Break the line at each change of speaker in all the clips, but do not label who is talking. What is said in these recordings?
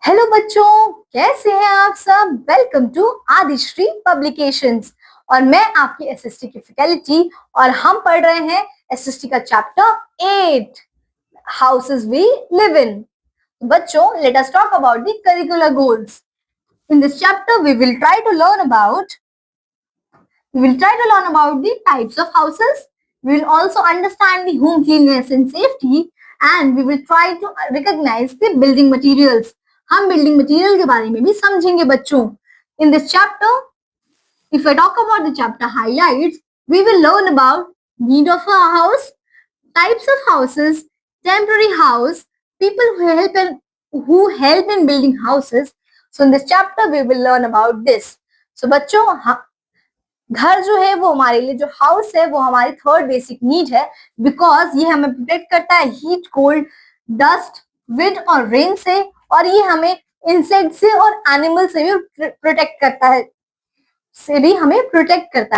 Hello बच्चों, कैसे हैं आप सब। Welcome to Adishri publications. और मैं आपकी एसएसटी की फैकल्टी और हम पढ़ रहे हैं एसएसटी का chapter 8 houses we live in. बच्चों, let us talk about the curricular goals. In this chapter we will try to learn about the types of houses. We will also understand the home cleanliness and safety, and we will try to recognize the building materials. हम building material के बारे में भी समझेंगे बच्चों। In this chapter, if I talk about the chapter highlights, we will learn about need of a house, types of houses, temporary house, people who help in building houses. So in this chapter, we will learn about this. So बच्चों, घर जो है वो हमारे लिए, जो house है वो हमारी थर्ड बेसिक नीड है, बिकॉज ये हमें प्रोटेक्ट करता है हीट, कोल्ड, डस्ट, विंड और रेन से, और ये हमें इंसेक्ट से और एनिमल से भी प्रोटेक्ट करता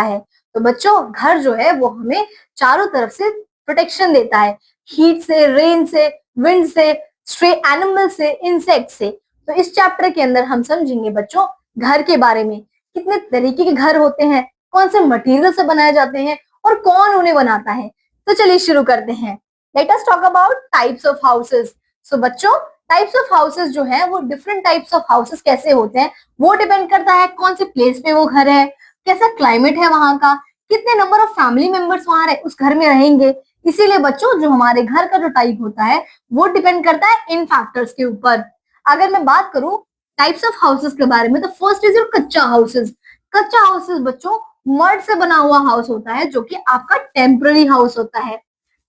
है। तो बच्चों, घर जो है वो हमें चारों तरफ से प्रोटेक्शन देता है, हीट से, रेन से, विंड से, स्ट्रे एनिमल से, इंसेक्ट से। तो इस चैप्टर के अंदर हम समझेंगे बच्चों घर के बारे में, कितने तरीके के घर होते हैं, कौन से मटेरियल से बनाए जाते हैं और कौन उन्हें बनाता है। तो चलिए शुरू करते हैं। Let us talk about types of houses. So बच्चों, टाइप्स ऑफ हाउसेस जो है वो डिफरेंट टाइप्स ऑफ हाउसेस कैसे होते हैं वो डिपेंड करता है कौन से प्लेस पे वो घर है, कैसा क्लाइमेट है वहां का, कितने नंबर ऑफ फैमिली मेंबर्स वहां उस घर में रहेंगे। इसीलिए बच्चों, जो हमारे घर का जो टाइप होता है वो डिपेंड करता है इन फैक्टर्स के ऊपर। अगर मैं बात करूं टाइप्स ऑफ हाउसेस के बारे में, तो फर्स्ट इज योर कच्चा हाउसेस। कच्चा हाउसेस बच्चों मड से बना हुआ हाउस होता है, जो कि आपका टेम्पररी हाउस होता है।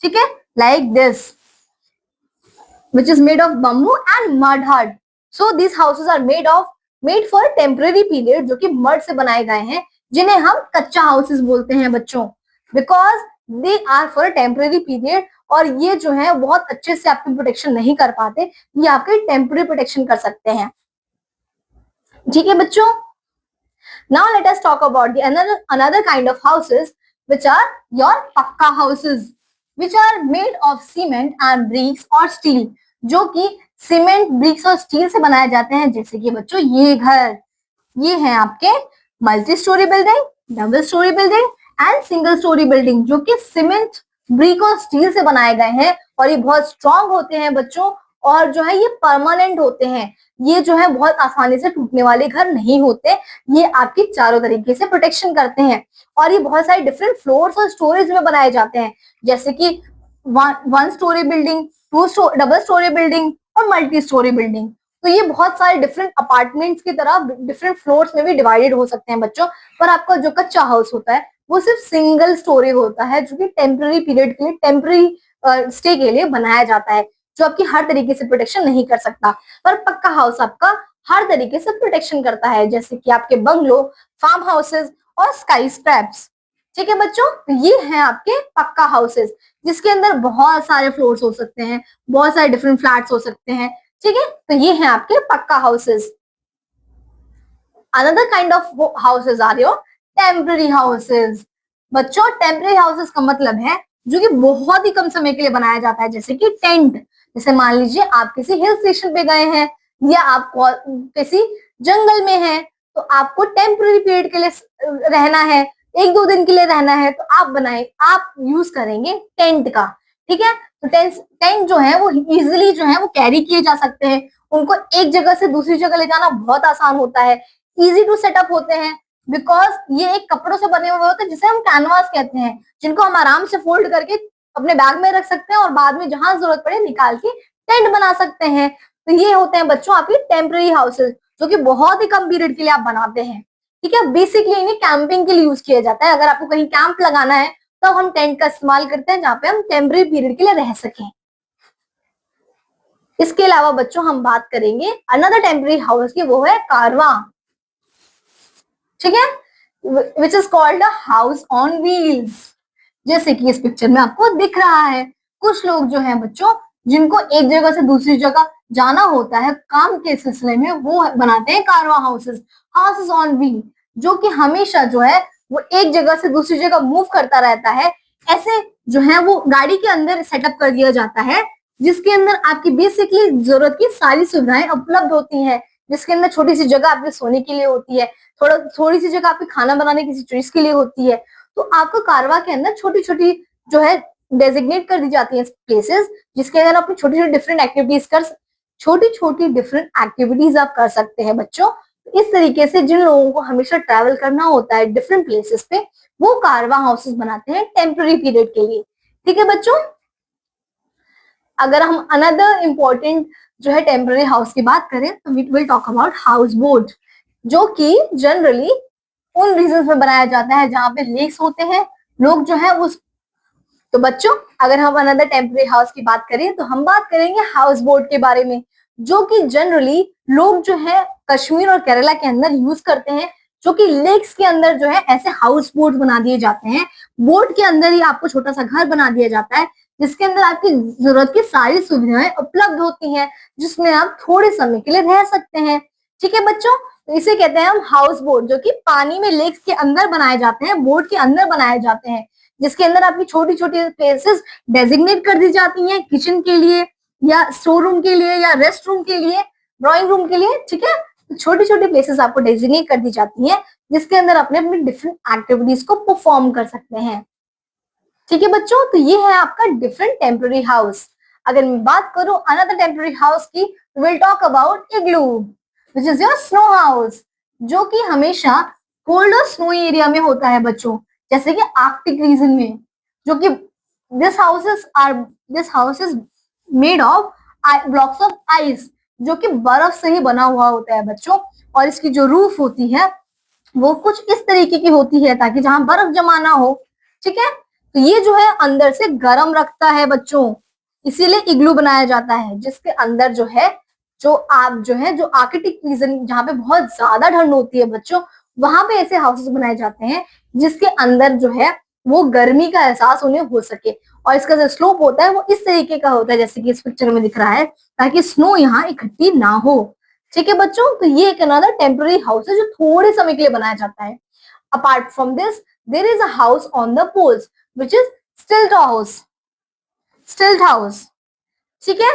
ठीक है, like this, which is made of bamboo and mud hut. So these houses are made for temporary period, जो कि मड से बनाए गए हैं, जिन्हें हम कच्चा हाउसेस बोलते हैं बच्चों, because they are for temporary period. और ये जो है बहुत अच्छे से आपकी प्रोटेक्शन नहीं कर पाते, ये आपकी टेम्पररी प्रोटेक्शन कर सकते हैं। ठीक है बच्चों, now let us talk about the another kind of houses, which are your pakka houses, which are made of cement and bricks or steel, जो कि सीमेंट, ब्रिक्स और स्टील से बनाए जाते हैं। जैसे कि बच्चों ये घर, ये है आपके multi storey building, double storey building and single storey building, जो कि सीमेंट, ब्रिक और स्टील से बनाए गए हैं। और ये बहुत स्ट्रॉन्ग होते हैं बच्चों, और जो है ये परमानेंट होते हैं। ये जो है बहुत आसानी से टूटने वाले घर नहीं होते, ये आपकी चारों तरीके से प्रोटेक्शन करते हैं। और ये बहुत सारे डिफरेंट फ्लोर्स और स्टोरेज में बनाए जाते हैं, जैसे कि one story building, double storey building और मल्टी स्टोरी बिल्डिंग। तो ये बहुत सारे डिफरेंट अपार्टमेंट्स की तरह डिफरेंट फ्लोर्स में भी डिवाइडेड हो सकते हैं बच्चों। पर आपका जो कच्चा हाउस होता है वो सिर्फ सिंगल स्टोरी होता है, जो कि टेम्पररी पीरियड के लिए, टेम्पररी स्टे के लिए बनाया जाता है, जो आपकी हर तरीके से प्रोटेक्शन नहीं कर सकता। पर पक्का हाउस आपका हर तरीके से प्रोटेक्शन करता है, जैसे कि आपके बंगलो, फार्म हाउसेस और स्काई स्क्रैप्स। ठीक है बच्चों, तो ये हैं आपके पक्का हाउसेस, जिसके अंदर बहुत सारे फ्लोर्स हो सकते हैं, बहुत सारे डिफरेंट फ्लैट्स हो सकते हैं। ठीक है, तो ये हैं आपके pucca houses. Another kind of houses are your temporary houses. बच्चों, टेम्पररी हाउसेस का मतलब है जो कि बहुत ही कम समय के लिए बनाया जाता है, जैसे कि टेंट। जैसे मान लीजिए आप किसी हिल स्टेशन पे गए हैं या आप किसी जंगल में हैं, तो आपको टेम्पररी पीरियड के लिए रहना है, 1-2 दिन के लिए रहना है, तो आप यूज करेंगे टेंट का। ठीक है, तो टेंट जो है वो इजिली जो है वो कैरी किए जा सकते हैं, उनको एक जगह से दूसरी जगह ले जाना बहुत आसान होता है, इजी टू सेटअप होते हैं, बिकॉज ये एक कपड़ों से बने हुए होते हैं, जिसे हम कैनवास कहते हैं, जिनको हम आराम से फोल्ड करके अपने बैग में रख सकते हैं और बाद में जहां जरूरत पड़े निकाल के टेंट बना सकते हैं। तो ये होते हैं बच्चों आपके टेम्पररी हाउसेस, जो कि बहुत ही कम पीरियड के लिए आप बनाते हैं। ठीक है, बेसिकली इन्हें कैंपिंग के लिए यूज किया जाता है। अगर आपको कहीं कैंप लगाना है तो हम टेंट का इस्तेमाल करते हैं, जहाँ पे हम टेम्पररी पीरियड के लिए रह सकें। इसके अलावा बच्चों हम बात करेंगे अनदर टेम्पररी हाउस की, वो है कारवां। ठीक है, which is called a house on wheels, जैसे कि इस पिक्चर में आपको दिख रहा है। कुछ लोग जो हैं बच्चों, जिनको एक जगह से दूसरी जगह जाना होता है काम के सिलसिले में, वो बनाते हैं कारवां हाउसेस, हाउसेस ऑन व्हील, जो कि हमेशा जो है वो एक जगह से दूसरी जगह मूव करता रहता है। ऐसे जो है वो गाड़ी के अंदर सेटअप कर दिया जाता है, जिसके अंदर आपकी बेसिकली जरूरत की सारी सुविधाएं उपलब्ध होती हैं, जिसके अंदर छोटी सी जगह आपके सोने के लिए होती है, थोड़ी सी जगह आपके खाना बनाने किसी चीज के लिए होती है। तो आपको कारवा के अंदर छोटी छोटी जो है डेजिग्नेट कर दी जाती है प्लेसेस, जिसके अंदर अपनी छोटी छोटी डिफरेंट एक्टिविटीज आप कर सकते हैं बच्चों। इस तरीके से जिन लोगों को हमेशा ट्रैवल करना होता है डिफरेंट प्लेसेस पे, वो कारवा हाउसेस बनाते हैं टेम्पररी पीरियड के लिए। ठीक है बच्चों, अगर हम अनदर इम्पोर्टेंट जो है टेम्पररी हाउस की बात करें तो we will talk about houseboat, जो कि जनरली उन रीजन में बनाया जाता है जहाँ पे लेक्स होते हैं, लोग जो है उस। तो बच्चों अगर हम अनदर टेम्पररी हाउस की बात करें तो हम बात करेंगे हाउस बोट के बारे में, जो कि जनरली लोग जो है कश्मीर और केरला के अंदर यूज करते हैं, जो कि लेक्स के अंदर जो है ऐसे हाउस बोट बना दिए जाते हैं। बोट के अंदर ही आपको छोटा सा घर बना दिया जाता है, जिसके अंदर आपकी जरूरत की सारी सुविधाएं उपलब्ध होती हैं, जिसमें आप थोड़े समय के लिए रह सकते हैं। ठीक है बच्चों, तो इसे कहते हैं हम हाउस बोट, जो कि पानी में लेक्स के अंदर बनाए जाते हैं, बोट के अंदर बनाए जाते हैं, जिसके अंदर आपकी छोटी छोटी प्लेसेस डेजिग्नेट कर दी जाती हैं किचन के लिए या स्टोर रूम के लिए या रेस्ट रूम के लिए, ड्राइंग रूम के लिए। ठीक है, छोटी छोटी प्लेसेस आपको डेजिग्नेट कर दी जाती हैं, जिसके अंदर अपने अपने डिफरेंट एक्टिविटीज को परफॉर्म कर सकते हैं। ठीक है बच्चों, तो ये है आपका डिफरेंट टेम्पररी हाउस। अगर मैं बात करूं अनदर टेम्पररी हाउस की, will talk about igloo, which is your snow house, जो कि हमेशा कोल्ड और स्नोई एरिया में होता है बच्चों, जैसे कि आर्कटिक रीजन में, जो कि this house is made of blocks of ice, जो कि बर्फ से ही बना हुआ होता है बच्चों। और इसकी जो रूफ होती है वो कुछ इस तरीके की होती है ताकि जहां बर्फ जमा ना हो। ठीक है, तो ये जो है अंदर से गर्म रखता है बच्चों, इसीलिए इग्लू बनाया जाता है, जिसके अंदर जो है जो आर्कटिक रीजन जहाँ पे बहुत ज्यादा ठंड होती है बच्चों, वहां पे ऐसे हाउसेस बनाए जाते हैं जिसके अंदर जो है वो गर्मी का एहसास उन्हें हो सके। और इसका जो स्लोप होता है वो इस तरीके का होता है जैसे कि इस पिक्चर में दिख रहा है, ताकि स्नो यहाँ इकट्ठी ना हो। ठीक है बच्चों, तो ये एक अनदर टेम्पररी हाउस है जो थोड़े समय के लिए बनाया जाता है। Apart from this there is a house on the poles which is stilt house. ठीक है,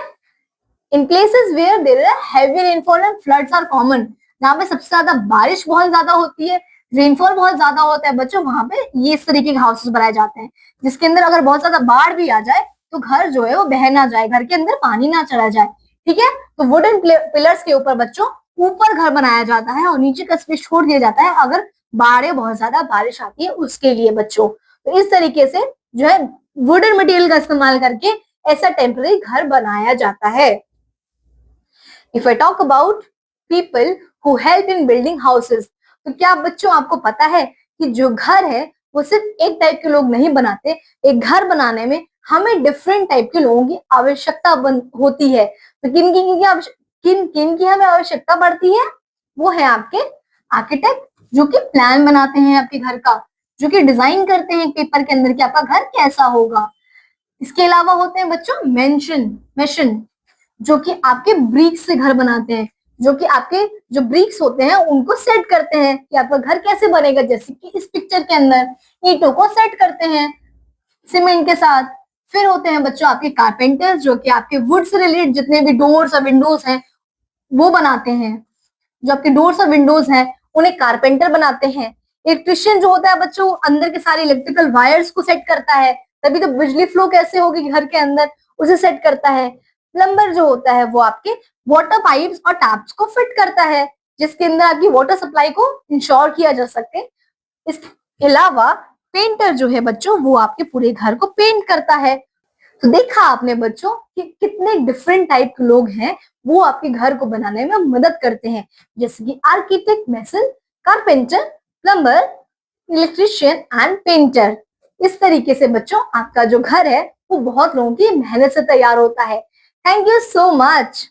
in places where there is heavy rainfall and floods are common, जहाँ पे सबसे ज्यादा बारिश बहुत ज्यादा होती है, रेनफॉल बहुत ज्यादा होता है बच्चों, वहां पे ये इस तरीके के हाउसेस बनाए जाते हैं, जिसके अंदर अगर बहुत ज्यादा बाढ़ भी आ जाए तो घर जो है वो बह ना जाए, घर के अंदर पानी ना चला जाए। ठीक है, तो वुडन पिलर्स के ऊपर बच्चों ऊपर घर बनाया जाता है और नीचे का स्पेस छोड़ दिया जाता है अगर बाढ़ बहुत ज्यादा बारिश आती है उसके लिए बच्चों। तो इस तरीके से जो है वुडन मटेरियल का इस्तेमाल करके ऐसा टेम्पररी घर बनाया जाता है। If I talk about people who help in building houses, तो क्या बच्चों आपको पता है कि जो घर है वो सिर्फ एक टाइप के लोग नहीं बनाते, एक घर बनाने में हमें डिफरेंट टाइप के लोगों की आवश्यकता होती है। तो किन किन की हमें आवश्यकता पड़ती है, वो है आपके आर्किटेक्ट, जो कि प्लान बनाते हैं आपके घर का, जो कि डिजाइन करते हैं पेपर के अंदर कि आपका घर कैसा होगा। इसके अलावा होते हैं बच्चों मेशन, जो कि आपके ब्रिक्स से घर बनाते हैं, जो कि आपके जो ब्रिक्स होते हैं उनको सेट करते हैं कि आपका घर कैसे बनेगा, जैसे कि इस पिक्चर के अंदर ईंटों को सेट करते हैं सीमेंट के साथ। फिर होते हैं बच्चों आपके कारपेंटर्स, जो कि आपके वुड से रिलेटेड जितने भी डोर्स और विंडोज हैं वो बनाते हैं, जो आपके डोर्स और विंडोज हैं उन्हें कारपेंटर बनाते हैं। इलेक्ट्रिशियन जो होता है बच्चों अंदर के सारे इलेक्ट्रिकल वायर्स को सेट करता है, तभी तो बिजली फ्लो कैसे होगी घर के अंदर उसे सेट करता है। प्लम्बर जो होता है वो आपके वाटर पाइप्स और टैप्स को फिट करता है, जिसके अंदर आपकी वाटर सप्लाई को इंश्योर किया जा सके। इसके अलावा पेंटर जो है बच्चों वो आपके पूरे घर को पेंट करता है। तो देखा आपने बच्चों कि कितने डिफरेंट टाइप के लोग हैं वो आपके घर को बनाने में मदद करते हैं, जैसे कि architect, mason, carpenter, plumber, electrician and painter. इस तरीके से बच्चों आपका जो घर है वो बहुत लोगों की मेहनत से तैयार होता है। Thank you so much.